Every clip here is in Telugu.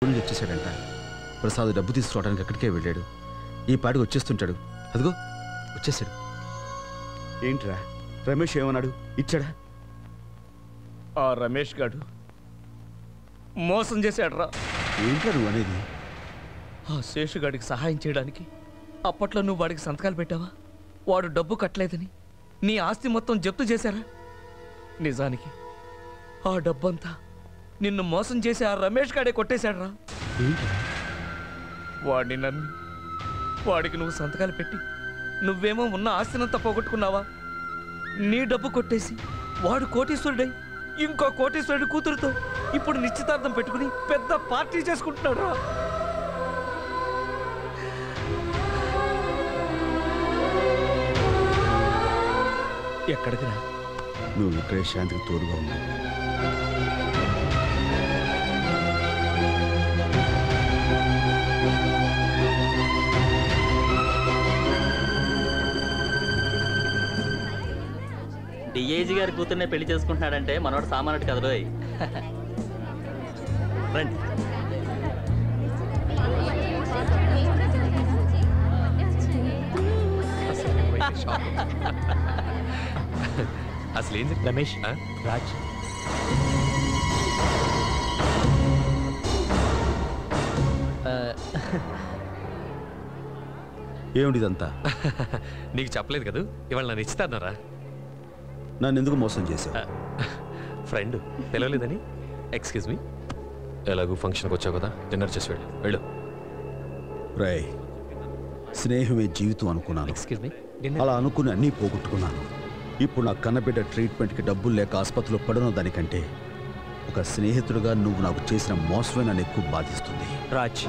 వచ్చేసాడంట. ప్రసాద్ డబ్బు తీసుకురావడానికి అక్కడికే వెళ్ళాడు. ఈ పాటికి వచ్చేస్తుంటాడు. అదిగో వచ్చేసాడు. ఏంట్రా రమేష్ ఏమన్నాడు? ఇచ్చాడా? ఆ రమేష్ గాడు మోసం చేశాడ్రా. ఏంట్రా నువ్వు అనేది? ఆ శేషుగాడికి సహాయం చేయడానికి అప్పట్లో నువ్వు వాడికి సంతకాలు పెట్టావా? వాడు డబ్బు కట్టలేదని నీ ఆస్తి మొత్తం జప్తు చేశారా? నిజానికి ఆ డబ్బంతా నిన్ను మోసం చేసి ఆ రమేష్ గాడే కొట్టేశాడ్రా. వాడిని నమ్మి వాడికి నువ్వు సంతకాలు పెట్టి నువ్వేమో ఉన్న ఆస్తినంతా పోగొట్టుకున్నావా? నీ డబ్బు కొట్టేసి వాడు కోటీశ్వరుడై ఇంకో కోటీశ్వరుడి కూతురుతో ఇప్పుడు నిశ్చితార్థం పెట్టుకుని పెద్ద పార్టీ చేసుకుంటున్నాడు రా. ఎక్కడికి రా? నువ్వు ఇక్కడే శాంతికి తోడుగా ఉన్నావు. డిఐజీ గారి కూతుర్నే పెళ్లి చేసుకుంటున్నాడంటే మనోడు సామాన్యుడు కదా రోయ్. రండి. అసలు ఏంది రమేష్? రాజ్ ఏమిటిదంతా? నీకు చెప్పలేదు కదా ఇవాళ నన్ను ఇస్తానరా. నన్ను ఎందుకు మోసం చేశావు? ఫ్రెండ్ పిలవలేదని. ఎక్స్క్యూజ్ మీ, ఎలాగూ ఫంక్షన్కి వచ్చావు కదా, డిన్నర్ చేసి వెళ్ళు. రై, స్నేహమే జీవితం అనుకున్నాను. ఎక్స్క్యూజ్ మీ, అలా అనుకుని అన్నీ పోగొట్టుకున్నాను. ఇప్పుడు నా కన్నబిడ్డ ట్రీట్మెంట్కి డబ్బులు లేక ఆసుపత్రిలో పడను దానికంటే ఒక స్నేహితుడిగా నువ్వు నాకు చేసిన మోసమే నన్ను ఎక్కువ బాధిస్తుంది. రాజ్,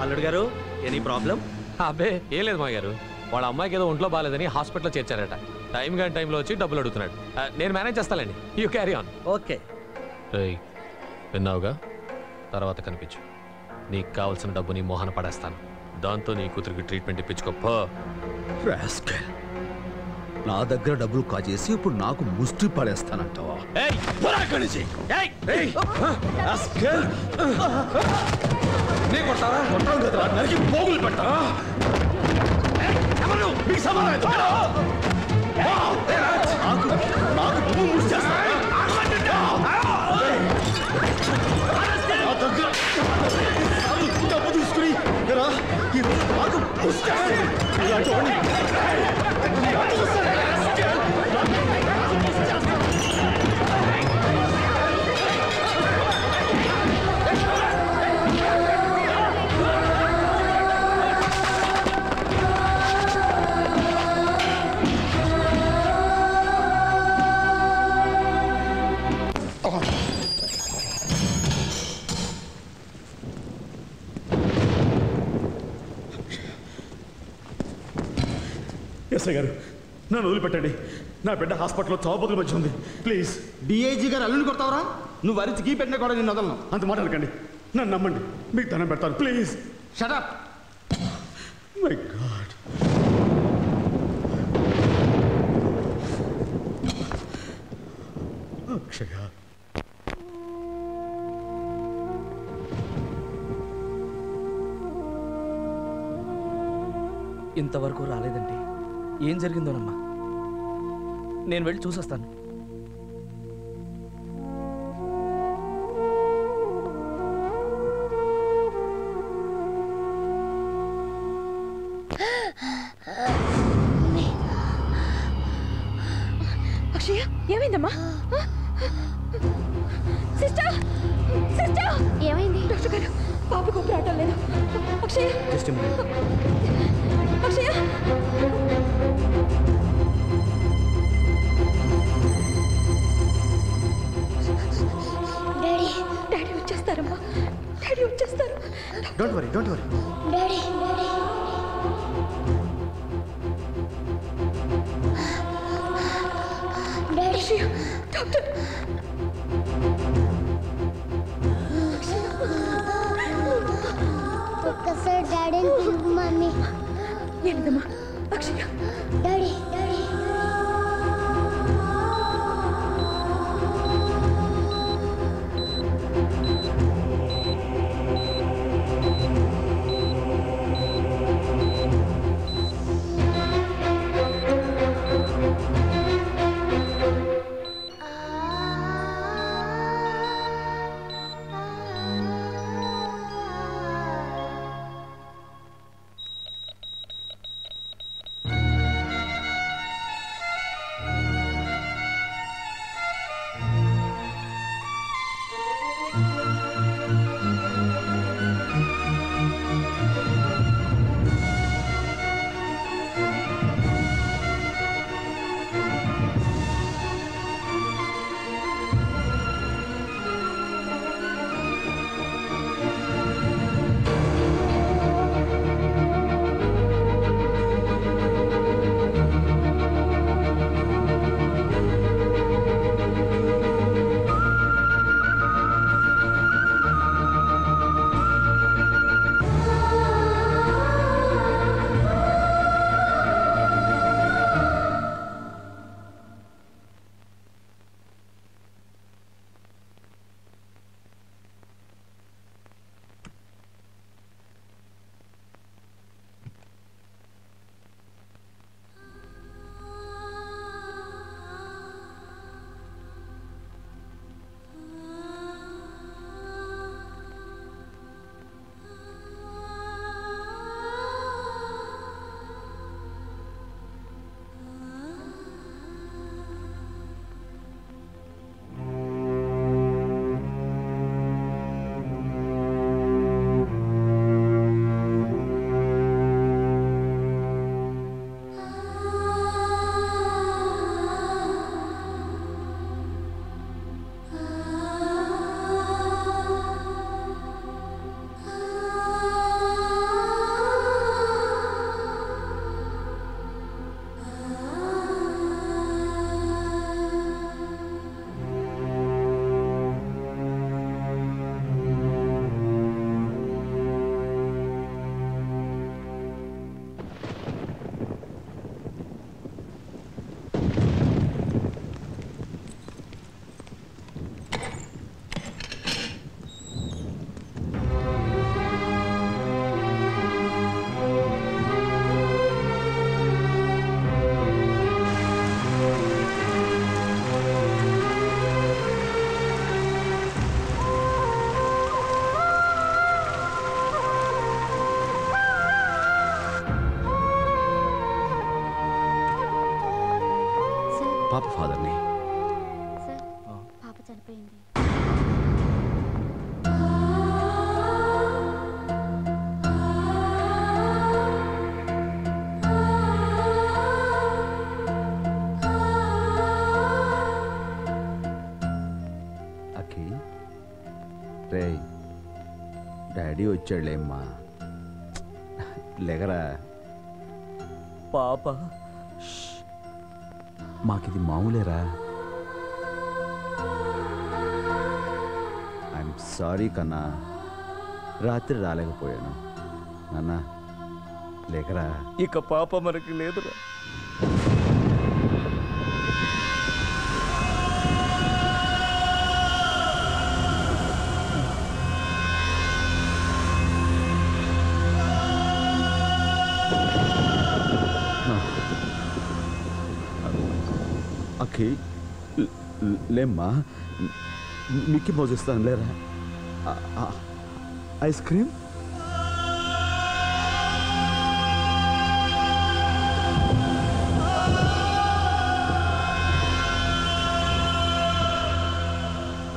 అల్లుడు గారు, ఎనీ ప్రాబ్లం? అబ్బే ఏం లేదు మా గారు, వాళ్ళ అమ్మాయికి ఏదో ఒంట్లో బాగాలేదని హాస్పిటల్లో చేర్చారట. టైం కానీ టైంలో వచ్చి డబ్బులు అడుగుతున్నాడు. నేను మేనేజ్ చేస్తానండి, యూ క్యారీ ఆన్. ఓకే. విన్నావుగా, తర్వాత కనిపించు. నీకు కావాల్సిన డబ్బు నీ మోహన పడేస్తాను. దాంతో నీ కూతురికి ట్రీట్మెంట్ ఇప్పించుకో. నా దగ్గర డబ్బులు కాజేసి ఇప్పుడు నాకు ముష్టి పడేస్తానంటావా? పోగులు పెట్టా. డబ్బు తీసుకుని ఎస్ఐ గారు, నన్ను వదిలిపెట్టండి. నా బిడ్డ హాస్పిటల్లో చావుబతుల మధ్య ఉంది. ప్లీజ్. డిఐజీ గారు అల్లుని కొడతావరా? నువ్వు అరిచి గీ పెట్టినా కూడా నేను వదలను. అంత మాట్లాడకండి, నన్ను నమ్మండి. మీకు ధనం పెడతాను. Please. Shut up. My god. Akshaya, ఇంతవరకు రాలేదండి. ఏం జరిగిందోనమ్మా, నేను వెళ్ళి చూసొస్తాను. అక్షయ, ఏమైందమ్మా? సిస్టర్, సిస్టర్, ఏమైంది? డాక్టర్ గారు, పాపకు ఊపిరాటం లేదు. అక్షయ, అక్షయ, డాడీ, డాడీ వచ్చేస్తారమ్మా. డాడీ వచ్చేస్తారు. Don't worry, don't worry. Daddy, daddy, daddy, doctor. ఒక్కసారి డాడీని పిలువు మమ్మీ. ఏంటమ్మా? అక్షయ, డాడీ, డాడీ. పాప ఫాదర్ని. సార్ పాప చనిపోయింది. అఖి రే డాడీ వచ్చాడులేమ్మా, లేగరా. పాప మాకిది మామూలేరా. ఐఎమ్ సారీ కన్నా, రాత్రి రాలేకపోయాను. నాన్న లేకరా. ఇక పాప మనకి లేదురా. అఖి లేమ్మా, మిక్కీ మౌజ్ ఇస్తాను లేరా. ఐస్ క్రీమ్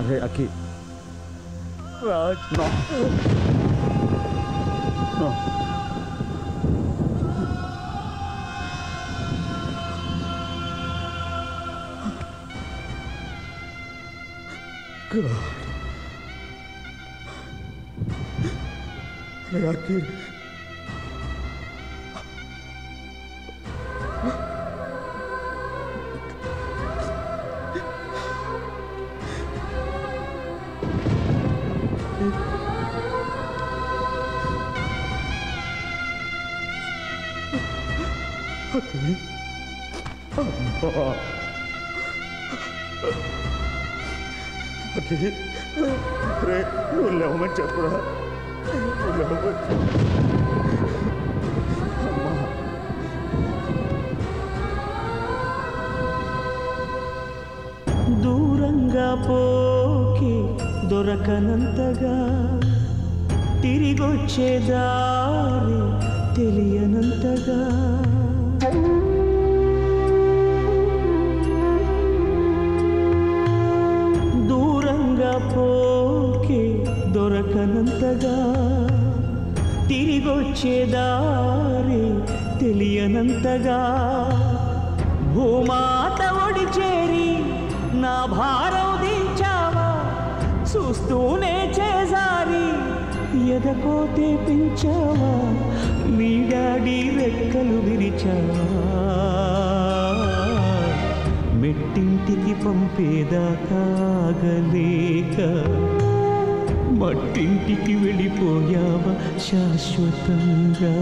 అరే అఖి. Raj no no. అఖి రే నువ్వు లేవమని చెప్పురా. దూరంగా పోకి దొరకనంతగా, తిరిగొచ్చే దారి తెలియనంతగా, దూరంగా పోకి దొరకనంతగా, తిరిగొచ్చే దారి తెలియనంతగా, భూమాత ఒడి చేరి నా భారం దించావా, చూస్తూనే చేసారి ఎదకోతే పెంచావా, నీ డాడీ రెక్కలు విరిచావా, మెట్టింటికి పంపేదాకా ఆగలేక మట్టింటికి వెళ్ళిపోయావా శాశ్వతంగా.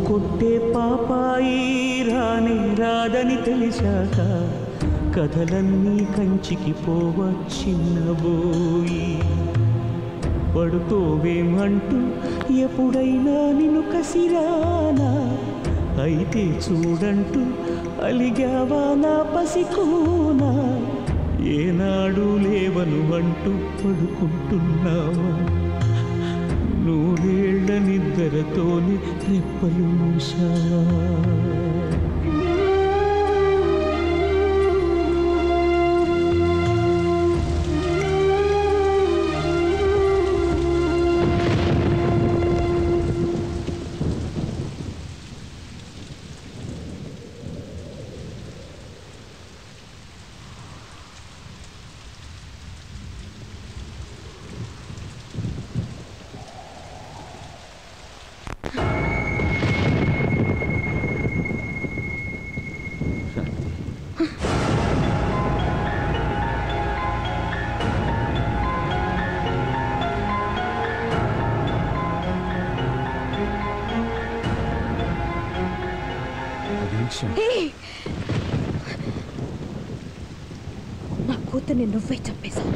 కొట్టే పాపాయి రాని రాదని తెలిసాక, కథలన్నీ కంచికి పోవచ్చిన్నబోయి, పడుకోవేమంటూ ఎప్పుడైనా నిన్ను కసిరానా, అయితే చూడంటూ అలిగావా నా పసికోనా, ఏనాడు లేవను అంటూ పడుకుంటున్నావా, నూరేళ్ల నిద్రతోని రెప్పలు మూసావా. నా కూతుర్ని నువ్వే చంపేశావు.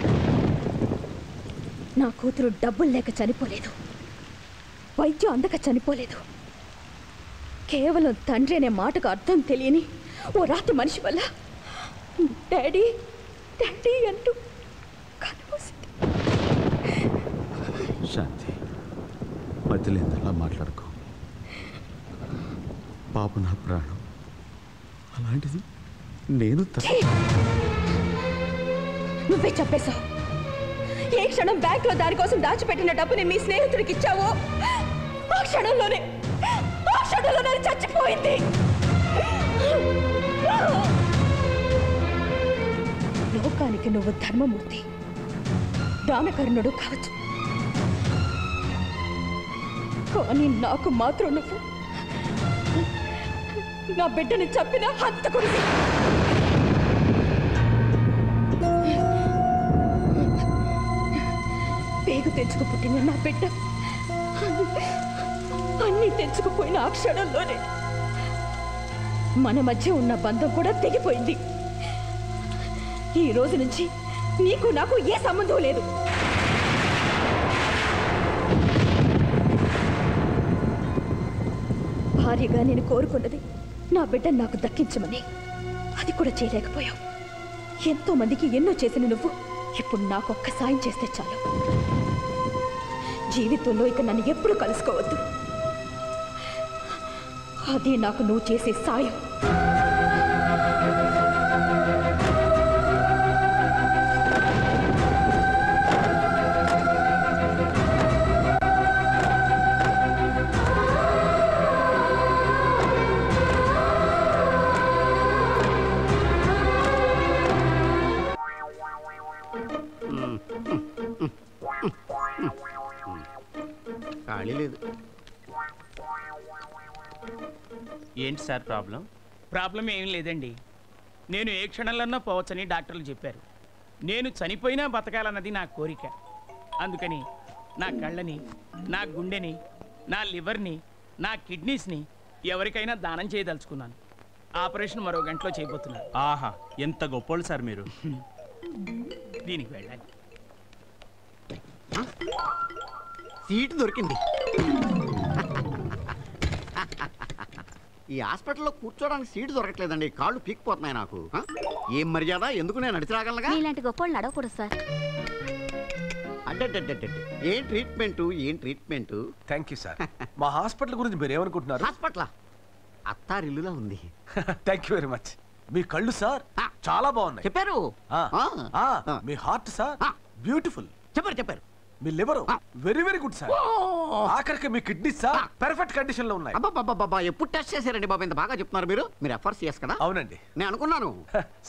నా కూతురు డబ్బులు లేక చనిపోలేదు, వైద్యం అందక చనిపోలేదు. కేవలం తండ్రి అనే మాటకు అర్థం తెలియని ఓ రాత్రి మనిషి వల్ల డాడీ డాడీ అంటూ కనుమూసింది. శాంతి, మధ్యలేందలా మాట్లాడుకో. పాప నా ప్రాణం. అలాంటిది నేను నువ్వే చెప్పేశావు. ఏ క్షణం బ్యాంకులో దానికోసం దాచిపెట్టిన డబ్బుని మీ స్నేహితుడికి ఇచ్చావో ఆ క్షణంలోనే చచ్చిపోయింది. లోకానికి నువ్వు ధర్మమూర్తి, దానకర్ణుడు కావచ్చు, కానీ నాకు మాత్రం నువ్వు నా బిడ్డని చంపిన హంతకుడివి. పేగు తెచ్చుకు పుట్టిన నా బిడ్డ అన్నీ తెచ్చుకుపోయిన ఆ క్షణంలోనే మన మధ్య ఉన్న బంధం కూడా తెగిపోయింది. ఈ రోజు నుంచి నీకు నాకు ఏ సంబంధం లేదు. భార్యగా నేను కోరుకున్నది నా బిడ్డను నాకు దక్కించమని, అది కూడా చేయలేకపోయావు. ఎంతో మందికి ఎన్నో చేసిన నువ్వు ఇప్పుడు నాకు ఒక్క సాయం చేస్తే చాలు. జీవితంలో ఇక నన్ను ఎప్పుడు కలుసుకోవద్దు. అదే నాకు నువ్వు చేసే సాయం. ఖాళీ లేదు. ఏంటి సార్ ప్రాబ్లం? ప్రాబ్లం ఏం లేదండి. నేను ఏ క్షణంలోనో పోవచ్చని డాక్టర్లు చెప్పారు. నేను చనిపోయినా బతకాలన్నది నా కోరిక. అందుకని నా కళ్ళని, నా గుండెని, నా లివర్ని, నా కిడ్నీస్ని ఎవరికైనా దానం చేయదలుచుకున్నాను. ఆపరేషన్ మరో గంటలో చేయబోతున్నాను. ఆహా, ఎంత గొప్పోళ్ళు సార్ మీరు. దీనికి వెళ్ళాలి. సీటు దొరికింది. ఈ హాస్పిటల్లో కూర్చోడానికి సీటు దొరకట్లేదండి. కాళ్ళు పీక్కిపోతున్నాయి నాకు. ఏం మర్యాద? ఎందుకు నేను నడిచి రాగలగా? ఇలాంటి గొప్పలు నడవకూడదు సార్. అంటే ఏం ట్రీట్మెంట్? Thank you sir. మా హాస్పిటల్ గురించి మీరు ఏమనుకుంటున్నారు? హాస్పిటల్ అత్తారిల్లులా ఉంది. Thank you very much. మీ కళ్ళు సార్ చాలా బాగున్నాయి. చెప్పారు. మీ హార్ట్ సార్ బ్యూటిఫుల్. చెప్పారు. మీ liver very very good sir. ఆఖరికి మీ కిడ్నీ సార్ పర్ఫెక్ట్ కండిషన్ లో ఉన్నాయి. అబ్బా, ఎప్పుడు టెస్ట్ చేశారండి బాబు? ఇంత బాగా చెప్తున్నారు మీరు. మీరు FRCS కదా? అవునండి. నేను అనుకున్నాను.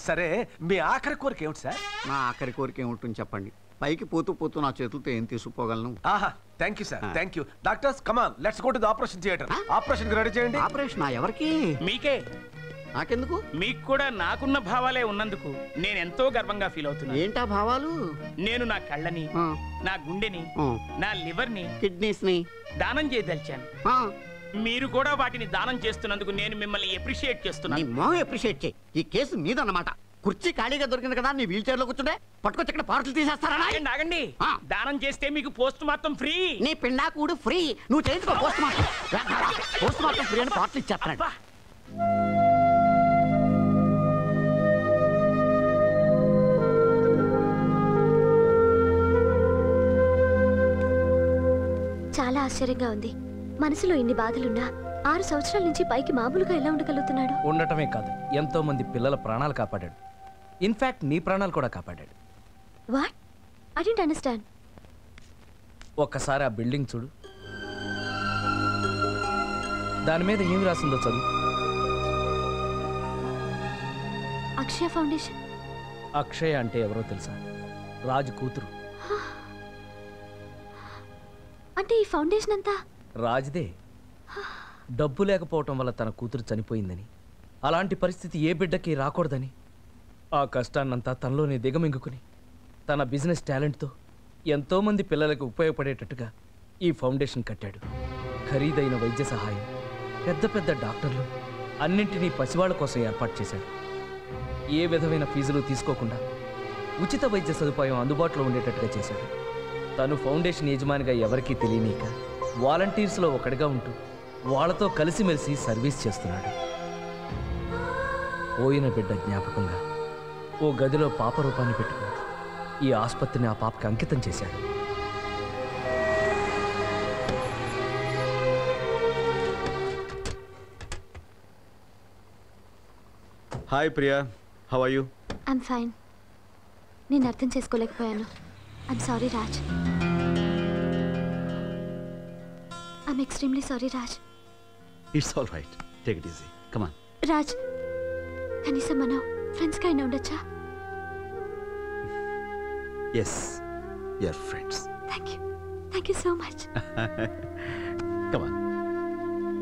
సరే, మీ ఆఖరి కోరిక ఏమిటి సార్? నా ఆఖరి కోరిక ఏముంటుంది చెప్పండి. పైకి పోతూ నా చేతులతో ఏం తీసుకుపోగలను? ఆహా, thank you sir. Thank you. Doctors come on, let's go to the operation theatre. Operation ready చేయండి. ఆపరేషన్ ఎవరికి? మీకే. నాకెందుకు? మీకు కూడా నాకున్న భావాలే ఉన్నందుకు నేను ఎంతో గర్వంగా ఫీల్ అవుతున్నాను. ఏంటా భావాలు? నేను నా కళ్ళని, నా గుండెని, నా లివర్ని, కిడ్నీస్ ని దానం చేయదలిచాను. మీరు కూడా వాటిని దానం చేస్తున్నందుకు నేను మిమ్మల్ని అప్రిషియేట్ చేస్తున్నాను. అప్రిషియేట్ చేయి. ఈ కేసు మీదన్నమాట. కుర్చీ ఖాళీగా దొరికింది కదా, నీ వీల్ చైర్ లో కూర్చుంటే పట్టుకొచ్చి ఇక్కడ పార్సల్ తీసేస్తారా? ఆగండి. దానం చేస్తే మీకు పోస్ట్ మార్టం ఫ్రీ. నీ పిండాకుడు ఫ్రీ. నువ్వు చేయించుకో పోస్ట్ మార్టం ఫ్రీ అని పార్సల్ ఇచ్చేస్తాను. చాలా ఆశ్చర్యంగా ఉంది. మనసులో ఇన్ని బాధలున్నా 6 సంవత్సరాల నుంచి పైకి మామూలుగా ఎలా ఉండగలుగుతున్నాడు? ఉండటమే కాదు, ఎంతో మంది పిల్లల ప్రాణాలు కాపాడాడు. ఇన్ఫాక్ట్ నీ ప్రాణాలు కూడా కాపాడాడు. వాట్? I don't understand. ఒక్కసారి ఆ బిల్డింగ్ చూడు. దాని మీద ఏమి రాసిందో చదువు. అక్షయ ఫౌండేషన్. అక్షయ అంటే ఎవరో తెలుసా? రాజు కూతురు. అంటే ఈ ఫౌండేషన్ అంతా రాజుదే. డబ్బు లేకపోవటం వల్ల తన కూతురు చనిపోయిందని, అలాంటి పరిస్థితి ఏ బిడ్డకి రాకూడదని ఆ కష్టాన్నంతా తనలోనే దిగమింగుకుని తన బిజినెస్ టాలెంట్తో ఎంతోమంది పిల్లలకు ఉపయోగపడేటట్టుగా ఈ ఫౌండేషన్ కట్టాడు. ఖరీదైన వైద్య సహాయం, పెద్ద పెద్ద డాక్టర్లు అన్నింటినీ పసివాళ్ల కోసం ఏర్పాటు చేశాడు. ఏ విధమైన ఫీజులు తీసుకోకుండా ఉచిత వైద్య సదుపాయం అందుబాటులో ఉండేటట్టుగా చేశాడు. తను ఫౌండేషన్ యజమానిగా ఎవరికీ తెలియనీక వాలంటీర్స్లో ఒకటిగా ఉంటూ వాళ్ళతో కలిసిమెలిసి సర్వీస్ చేస్తున్నాడు. పోయిన బిడ్డ జ్ఞాపకంగా ఓ గదిలో పాప రూపాన్ని పెట్టుకుని ఈ ఆసుపత్రిని ఆ పాపకి అంకితం చేశాడు. Hi Priya, how are you? I'm fine. నేను అర్థం చేసుకోలేకపోయాను. I'm sorry Raj. I'm extremely sorry Raj. It's all right, take it easy, come on. Raj, కనీసం మనం ఫ్రెండ్స్గా అయినా ఉండొచ్చా? Yes, you are friends. Thank you so much. Come on.